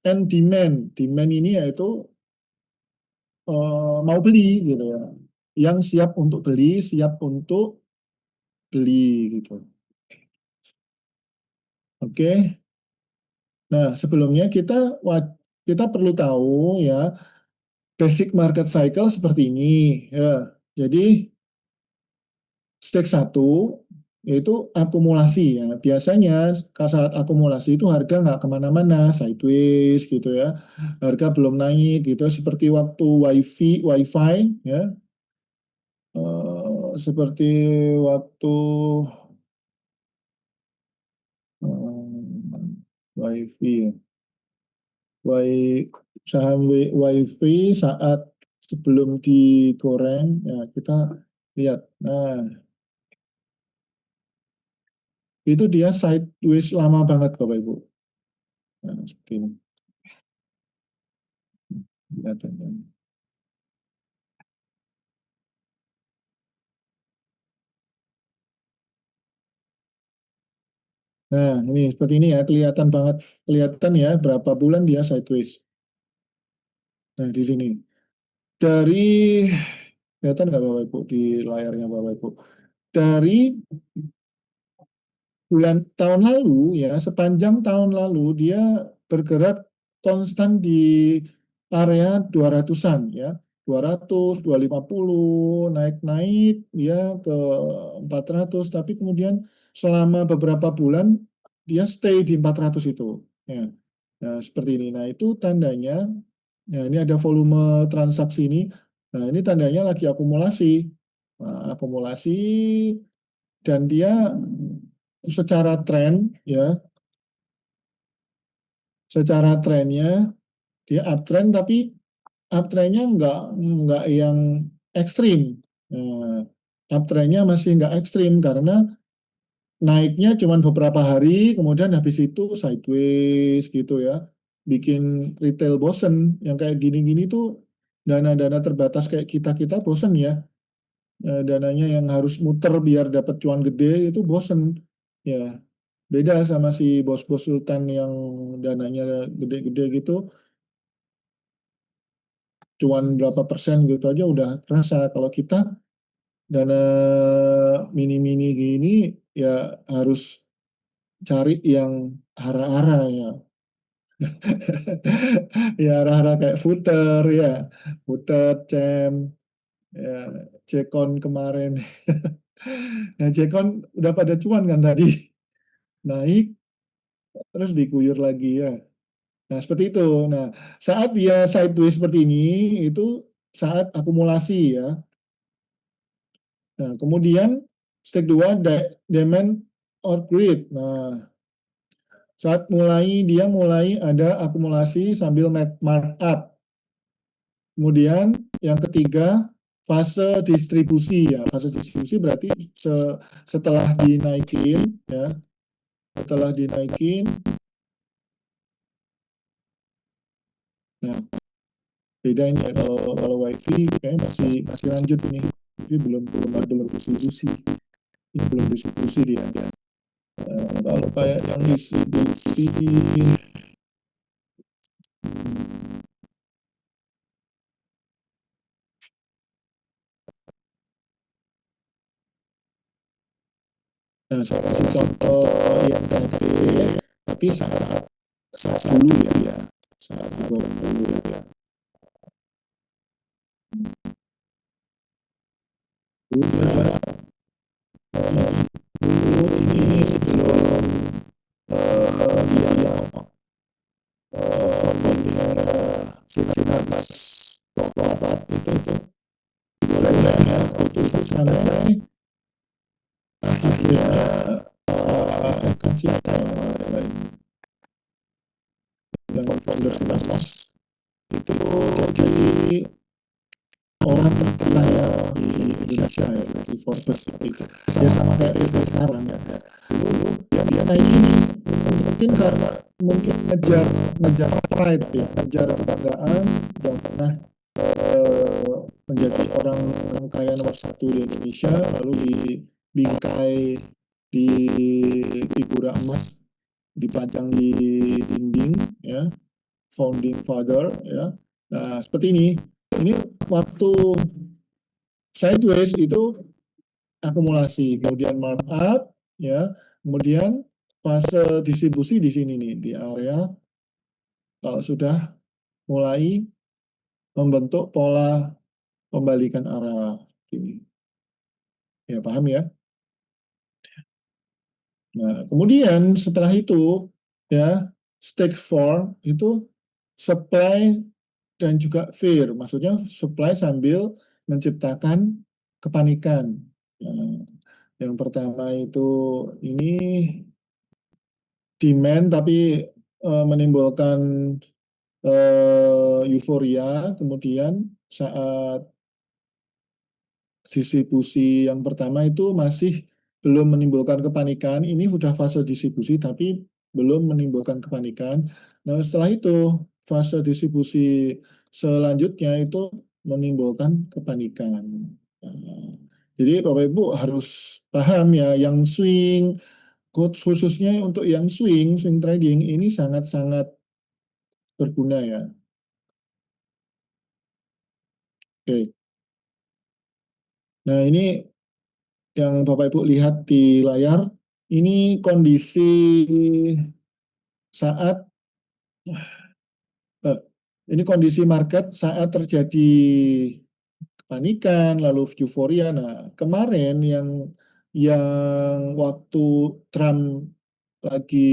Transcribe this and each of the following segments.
and demand. Demand ini yaitu mau beli gitu ya. Yang siap untuk beli, siap untuk beli gitu. Oke. Nah, sebelumnya kita perlu tahu ya basic market cycle seperti ini ya. Jadi step 1 yaitu akumulasi ya. Biasanya saat akumulasi itu harga nggak kemana-mana, sideways gitu ya. Harga belum naik gitu, seperti waktu wifi ya. Seperti waktu wifi ya. Saham wifi saat sebelum digoreng ya kita lihat. Nah, itu dia sideways lama banget Bapak Ibu. Nah, seperti ini. Lihat, ya. Nah, ini seperti ini ya, kelihatan ya berapa bulan dia sideways. Nah, di sini. Dari kelihatan nggak Bapak Ibu di layarnya Bapak Ibu? Dari bulan tahun lalu ya, sepanjang tahun lalu dia bergerak konstan di area 200-an ya. 200, 250, naik-naik ya ke 400, tapi kemudian selama beberapa bulan dia stay di 400 itu. Ya. Nah, seperti ini. Nah, itu tandanya, ya ini ada volume transaksi ini. Nah, ini tandanya lagi akumulasi. Nah, akumulasi dan dia secara tren ya, secara trennya dia uptrend tapi uptrendnya nggak yang ekstrim. Nah, uptrendnya masih nggak ekstrim karena naiknya cuma beberapa hari, kemudian habis itu sideways gitu ya, bikin retail bosen. Yang kayak gini-gini tuh dana-dana terbatas kayak kita-kita bosen ya. Dananya yang harus muter biar dapat cuan gede itu bosen ya. Beda sama si bos-bos sultan yang dananya gede-gede gitu, cuan berapa persen gitu aja udah terasa. Kalau kita dana mini-mini gini ya harus cari yang hara-hara ya. Ya hara-hara kayak footer ya, footer, cem, ya, cekon kemarin. Nah, cekon udah pada cuan kan tadi, naik terus diguyur lagi ya. Nah, seperti itu. Nah, saat dia sideways seperti ini, itu saat akumulasi ya. Nah, kemudian step 2, demand or greed. Nah, saat dia mulai ada akumulasi sambil markup. Kemudian yang ketiga, fase distribusi ya. Fase distribusi berarti setelah dinaikin ya, setelah dinaikin. Nah, beda ini ya, kalau wifi kayaknya masih lanjut ini. Tapi belum distribusi. Ini belum distribusi dia. Kalau kayak yang distribusi, nah saya kasih contoh yang tadi, tapi saat dulu ya, saat dulu ya. Dulu ya, dulu ini sebelum dia yang Sinarmas wafat itu mulainya waktu itu sampai akhirnya akan siapa yang founder Sinarmas itu jadi orang terkaya di Indonesia ya, di Forbes itu ya, sama kayak itu sekarang ya. Dulu dia naik ini mungkin ngejar ngejar pride ya, ngejar kebanggaan dan pernah menjadi orang kaya nomor satu di Indonesia, lalu dibingkai di figura emas, dipajang di dinding ya. founding father ya. Nah, seperti ini. Ini waktu sideways itu akumulasi, kemudian markup ya, kemudian fase distribusi di sini nih di area kalau sudah mulai membentuk pola pembalikan arah ini. Ya, paham ya? Nah, kemudian setelah itu ya stage 4 itu supply dan juga fear, maksudnya supply sambil menciptakan kepanikan. Nah, yang pertama itu ini demand tapi menimbulkan euforia, kemudian saat distribusi yang pertama itu masih belum menimbulkan kepanikan. Ini sudah fase distribusi tapi belum menimbulkan kepanikan. Nah, setelah itu fase distribusi selanjutnya itu menimbulkan kepanikan. Nah, jadi Bapak Ibu harus paham ya, yang swing, khususnya untuk yang swing trading ini sangat-sangat berguna ya. Oke. Nah, ini yang Bapak Ibu lihat di layar, ini kondisi saat eh, ini kondisi market saat terjadi kepanikan, lalu euforia. Nah, kemarin yang waktu Trump lagi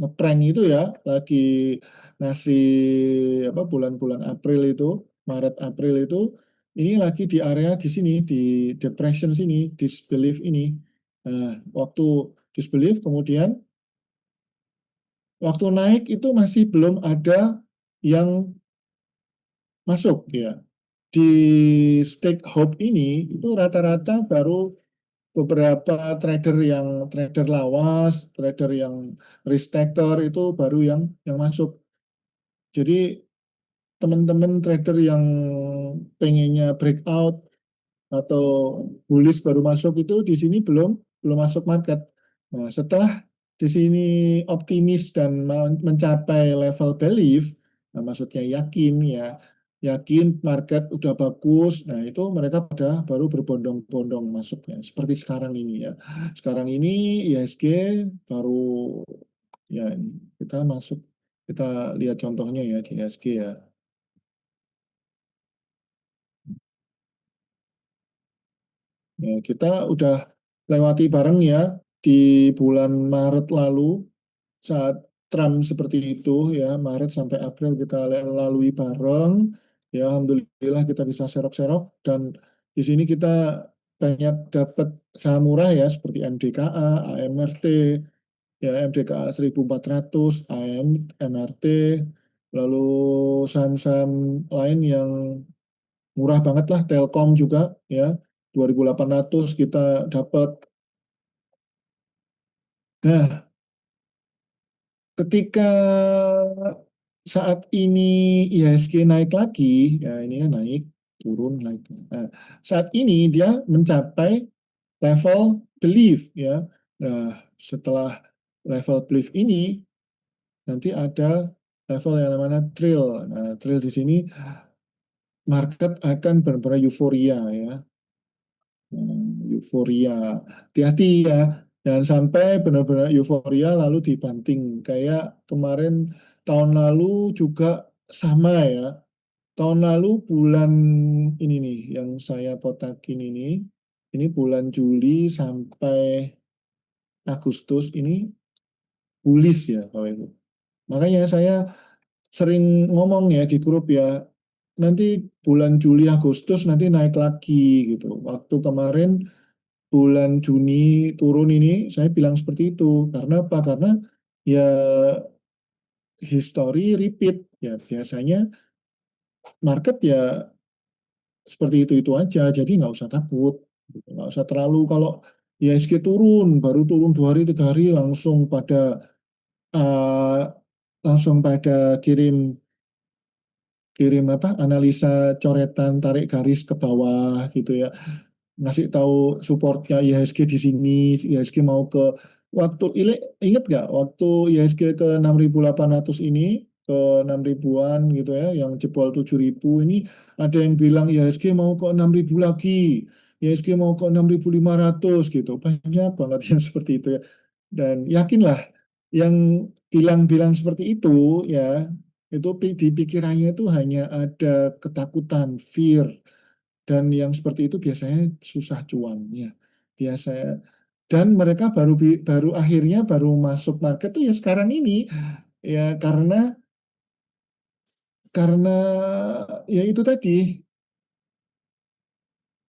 ngeprank itu ya, lagi ngasih apa bulan-bulan April itu, Maret April itu, ini lagi di area di sini, di depression sini, disbelief ini. Nah, waktu disbelief kemudian waktu naik itu masih belum ada yang masuk ya. Di stake hope ini itu rata-rata baru beberapa trader lawas, trader yang risk taker itu baru yang masuk. Jadi teman-teman trader yang pengennya breakout atau bullish baru masuk itu di sini belum masuk market. Nah, setelah di sini optimis dan mencapai level belief, nah maksudnya yakin ya, yakin market udah bagus, nah itu mereka pada baru berbondong-bondong masuknya. Seperti sekarang ini ya. Sekarang ini IHSG baru ya kita masuk, kita lihat contohnya ya di IHSG ya. Ya, kita udah lewati bareng ya di bulan Maret lalu saat Trump seperti itu ya, Maret sampai April kita lalui bareng. Ya, alhamdulillah kita bisa serok-serok dan di sini kita banyak dapat saham murah ya seperti MDKA, AMRT, ya MDKA 1400, AMRT, lalu saham-saham lain yang murah banget lah, Telkom juga ya 2.800 kita dapat. Nah, ketika saat ini IHSG naik lagi, ya ini kan naik, turun, naik. Nah, saat ini dia mencapai level belief ya. Nah, setelah level belief ini nanti ada level yang namanya trail. Nah, trail di sini market akan benar-benar euforia ya. Euforia. Hati-hati ya. Jangan sampai benar-benar euforia lalu dibanting. Kayak kemarin tahun lalu juga sama ya. Tahun lalu bulan ini nih yang saya kotakin ini bulan Juli sampai Agustus ini bullish ya Bapak Ibu. Makanya saya sering ngomong ya di grup ya, nanti bulan Juli Agustus nanti naik lagi gitu. Waktu kemarin bulan Juni turun ini saya bilang seperti itu. Karena apa? Karena ya history repeat ya, biasanya market ya seperti itu aja, jadi nggak usah takut, nggak usah terlalu. Kalau IHSG turun baru turun 2 hari 3 hari uh, langsung pada kirim kirim apa analisa coretan tarik garis ke bawah gitu ya, ngasih tahu supportnya IHSG di sini. IHSG mau ke waktu inget nggak waktu IHSG ke 6.800 ini ke 6 ribuan gitu ya, yang jebol 7.000 ini ada yang bilang IHSG mau ke 6.000 lagi, IHSG mau ke 6.500 gitu. Banyak banget yang seperti itu ya. Dan yakinlah yang bilang-bilang seperti itu ya, itu di pikirannya itu hanya ada ketakutan, fear, dan yang seperti itu biasanya susah cuannya. Biasanya dan mereka baru akhirnya baru masuk market tuh ya sekarang ini ya karena ya itu tadi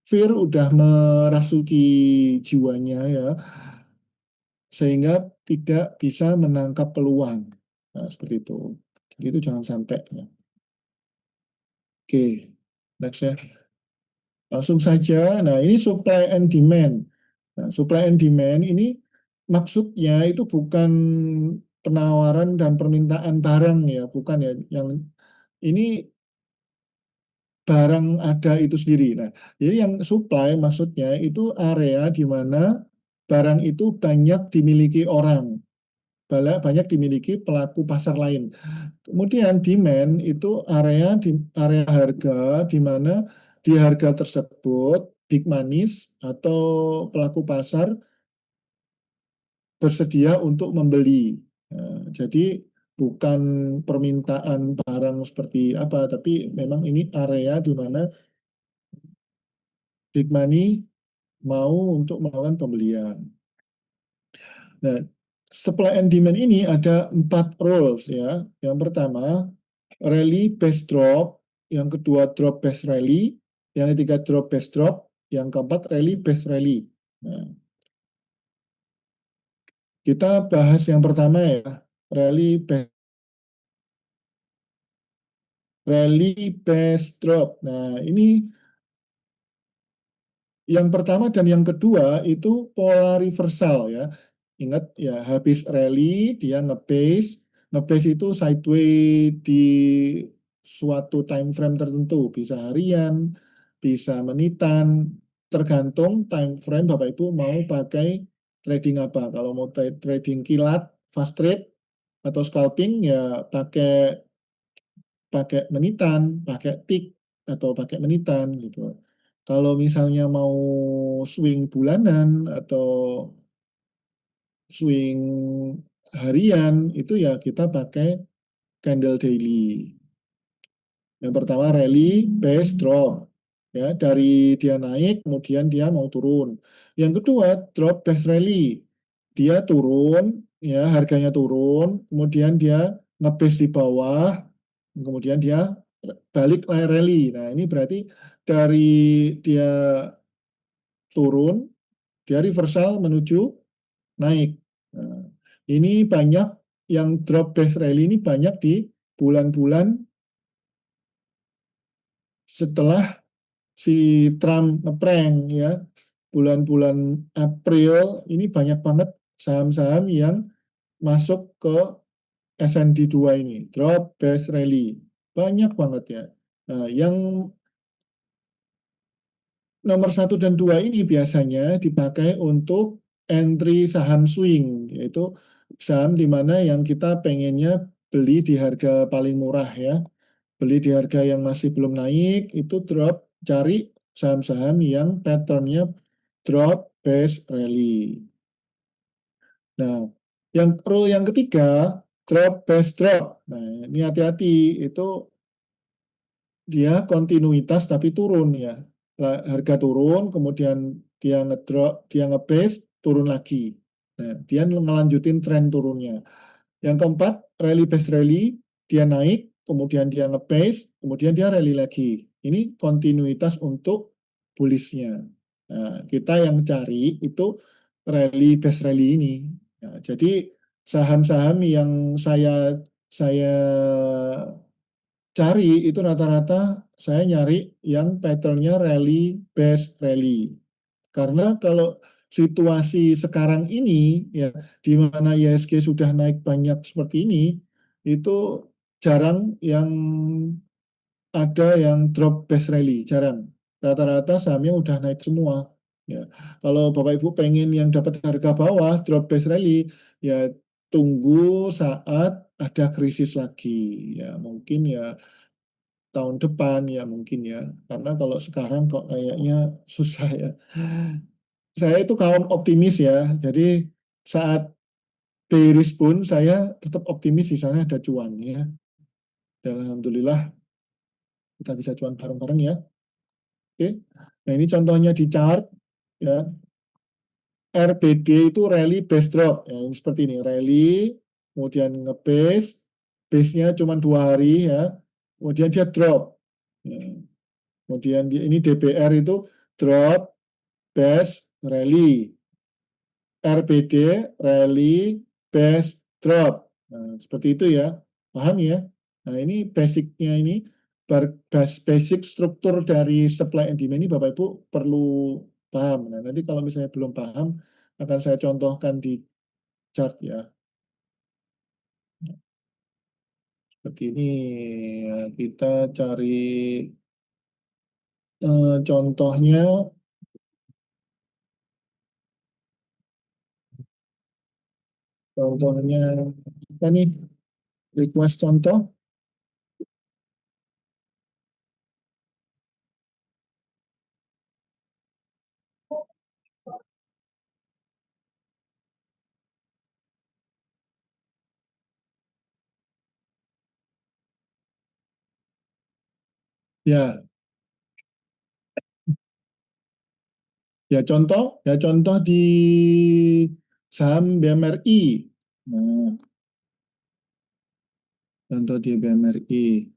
fear udah merasuki jiwanya ya sehingga tidak bisa menangkap peluang. Nah, seperti itu. Jadi itu jangan sampai ya. Oke, next ya. Langsung saja. Nah, ini supply and demand. Nah, supply and demand ini maksudnya itu bukan penawaran dan permintaan barang ya, bukan ya. Yang ini barang ada itu sendiri. Nah, jadi yang supply maksudnya itu area di mana barang itu banyak dimiliki orang, banyak dimiliki pelaku pasar lain. Kemudian demand itu area harga di mana di harga tersebut big manis atau pelaku pasar bersedia untuk membeli. Jadi bukan permintaan barang seperti apa, tapi memang ini area di mana big money mau untuk melakukan pembelian. Nah, supply and demand ini ada 4 rules ya. Yang pertama, rally base drop, yang kedua drop base rally, yang ketiga drop base drop, yang keempat rally base rally. Nah, kita bahas yang pertama ya, rally base, rally base drop. Nah, ini yang pertama dan yang kedua itu pola reversal ya. Ingat ya, habis rally dia ngebase, ngebase itu sideways di suatu time frame tertentu, bisa harian, bisa menitan, tergantung time frame Bapak Ibu mau pakai trading apa. Kalau mau trading kilat, fast trade atau scalping ya pakai pakai menitan, pakai tick atau pakai menitan gitu. Kalau misalnya mau swing bulanan atau swing harian itu ya kita pakai candle daily. Yang pertama rally base drop ya dari dia naik kemudian dia mau turun. Yang kedua drop base rally. Dia turun ya harganya turun kemudian dia ngebase di bawah kemudian dia balik rally. Nah, ini berarti dari dia turun dia reversal menuju naik. Nah, ini banyak yang drop base rally ini banyak di bulan-bulan setelah si Trump ngeprank ya. Bulan-bulan April ini banyak banget saham-saham yang masuk ke S&P 2 ini, drop base rally. Banyak banget ya. Nah, yang nomor 1 dan 2 ini biasanya dipakai untuk entry saham swing, yaitu saham di mana yang kita pengennya beli di harga paling murah ya. Beli di harga yang masih belum naik, itu drop, cari saham-saham yang patternnya drop base rally. Nah, yang rule yang ketiga, drop base drop. Nah, ini hati-hati, itu dia kontinuitas tapi turun ya. Harga turun, kemudian dia ngedrop, dia ngebase, turun lagi. Nah, dia ngelanjutin tren turunnya. Yang keempat, rally base rally, dia naik, kemudian dia ngebase, kemudian dia rally lagi. Ini kontinuitas untuk bullishnya. Nah, kita yang cari itu rally base rally ini. Nah, jadi saham-saham yang saya cari itu rata-rata saya nyari yang patternnya rally base rally. Karena kalau situasi sekarang ini ya di mana IHSG sudah naik banyak seperti ini, itu jarang yang ada yang drop base rally, jarang. Rata-rata sahamnya udah naik semua. Ya, kalau Bapak Ibu pengen yang dapat harga bawah drop base rally, ya tunggu saat ada krisis lagi ya mungkin ya tahun depan ya mungkin ya karena kalau sekarang kok kayaknya susah ya. Saya itu kaum optimis ya, jadi saat bearish pun saya tetap optimis di sana ada cuan ya. Dan alhamdulillah kita bisa cuan bareng-bareng ya. Oke. Nah ini contohnya di chart ya. RBD itu rally base drop ya, ini seperti ini rally kemudian ngebase base-nya cuma 2 hari ya kemudian dia drop. Ya. Kemudian ini DBR itu drop base rally RBD rally base drop. Nah, seperti itu ya paham ya. Nah ini basicnya ini basic struktur dari supply and demand ini Bapak Ibu perlu paham. Nah, nanti kalau misalnya belum paham akan saya contohkan di chart ya. Begini ya, kita cari contohnya, contohnya apa nih? Request contoh. Ya, ya contoh di saham BMRI. Nah, contoh di BMRI.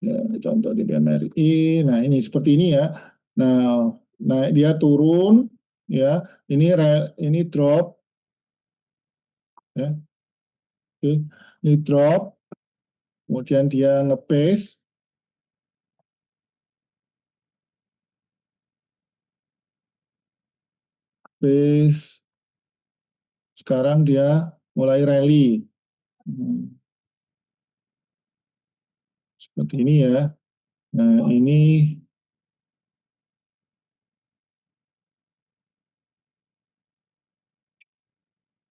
Ya, contoh di BMRI. Nah, ini seperti ini ya. Nah, naik dia turun ya. Ini drop ya. Oke. Ini drop, kemudian dia nge-paste, paste. Sekarang dia mulai rally. Hmm, seperti ini ya. Nah, ini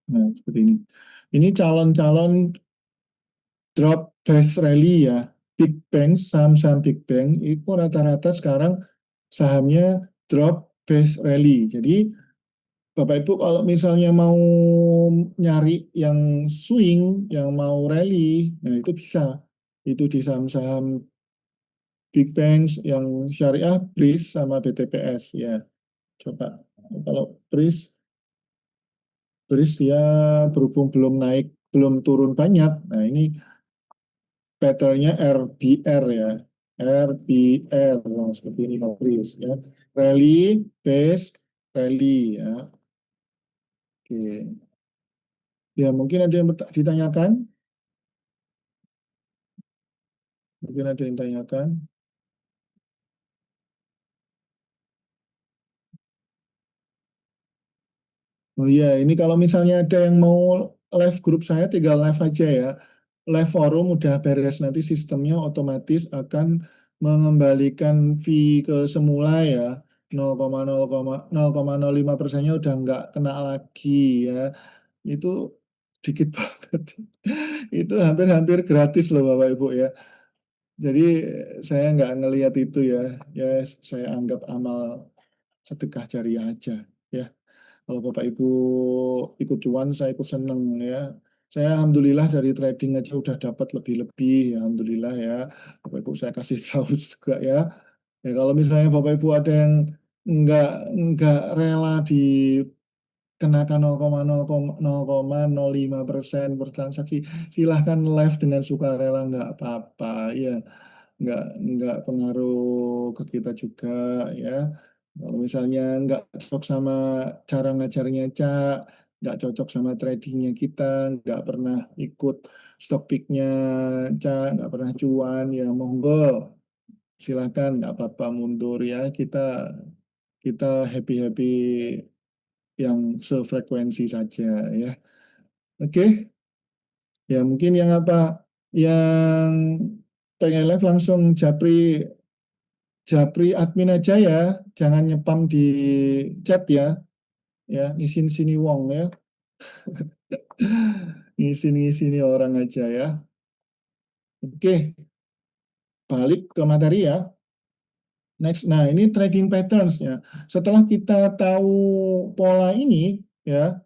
nah, seperti ini. Ini calon-calon drop base rally ya. Big Bang, saham-saham Big Bang itu rata-rata sekarang sahamnya drop base rally. Jadi Bapak Ibu kalau misalnya mau nyari yang swing, yang mau rally, nah itu bisa. Itu di saham-saham Big Banks yang syariah, BRIS sama BTPS ya. Coba kalau BRIS dia berhubung belum naik, belum turun banyak. Nah ini patternnya RBR ya. RBR nah, seperti ini kalau BRIS ya. Rally, base, rally ya. Oke. Ya mungkin ada yang ditanyakan. Mungkin ada yang ditanyakan. Oh iya, ini kalau misalnya ada yang mau live grup saya, tinggal live aja ya. Live forum udah beres, nanti sistemnya otomatis akan mengembalikan fee ke semula ya. 0,05%-nya udah nggak kena lagi ya. Itu dikit banget. Itu hampir-hampir gratis loh Bapak Ibu ya. Jadi saya nggak ngelihat itu ya. Ya saya anggap amal sedekah jariah aja ya. Kalau Bapak Ibu ikut cuan, saya ikut seneng ya. Saya alhamdulillah dari trading aja udah dapat lebih-lebih, ya, alhamdulillah ya. Bapak Ibu saya kasih tahu juga ya. Ya kalau misalnya Bapak Ibu ada yang nggak nggak rela dikenakan 0,05% per transaksi, silahkan live dengan sukarela nggak apa-apa ya. Nggak pengaruh ke kita juga ya. Kalau misalnya nggak cocok sama cara ngajarnya Cak, nggak cocok sama tradingnya kita, nggak pernah ikut stock picknya Cak, nggak pernah cuan, ya monggo, silakan, nggak apa-apa mundur ya. Kita happy happy yang sefrekuensi saja ya. Oke, ya mungkin yang apa yang pengen live langsung Japri admin aja ya, jangan nyepam di chat ya, ya isin sini Wong ya. Ngisi-ngisi nih orang aja ya. Oke, balik ke materi ya. Next, nah ini trading patterns ya. Setelah kita tahu pola ini ya,